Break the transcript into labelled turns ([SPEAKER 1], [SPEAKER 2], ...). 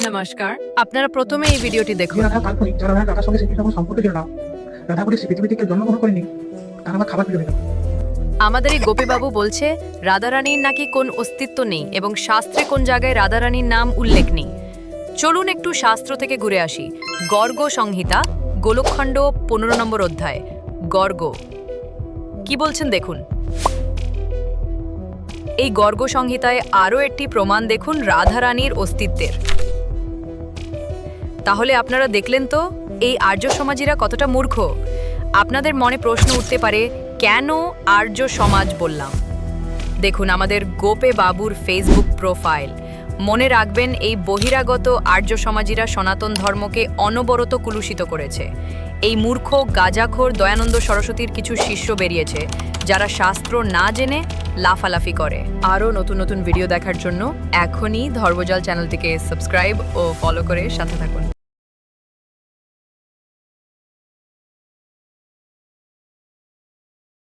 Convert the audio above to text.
[SPEAKER 1] নমস্কার, আপনারা প্রথমে এই ভিডিওটি দেখুন।
[SPEAKER 2] রাধা কাল্পনিক, যারা রাধার সঙ্গে সেটি তেমন সম্পর্ক ছিল না। রাধা বলে সে পৃথিবী থেকে জন্মগ্রহণ করেনি, তার আমার খাবার প্রিয়।
[SPEAKER 1] আমাদের এই গোপীবাবু বলছে রাধারানীর নাকি কোন অস্তিত্ব নেই এবং শাস্ত্রে কোন জায়গায় রাধারানীর নাম উল্লেখ নেই। চলুন একটু শাস্ত্র থেকে ঘুরে আসি। গর্গ সংহিতা, গোলকখণ্ড 15 নম্বর অধ্যায়। গর্গ কি বলছেন দেখুন। এই গর্গ সংহিতায় আরও একটি প্রমাণ দেখুন রাধারানীর অস্তিত্বের। তাহলে আপনারা দেখলেন তো এই আর্য সমাজীরা কতটা মূর্খ। আপনাদের মনে প্রশ্ন উঠতে পারে, কেন আর্য সমাজ বললাম? দেখুন আমাদের গোপে বাবুর ফেসবুক প্রোফাইল। মনে রাখবেন এই বহিরাগত আর্য সমাজীরা সনাতন ধর্মকে অনবরত কুলুষিত করেছে। এই মূর্খ গাঁজাখোর দয়ানন্দ সরস্বতীর কিছু শিষ্য বেরিয়েছে যারা শাস্ত্র না জেনে লাফালাফি করে। আরও নতুন নতুন ভিডিও দেখার জন্য এখনই ধর্মজাল চ্যানেলটিকে সাবস্ক্রাইব ও ফলো করে সাথে থাকুন।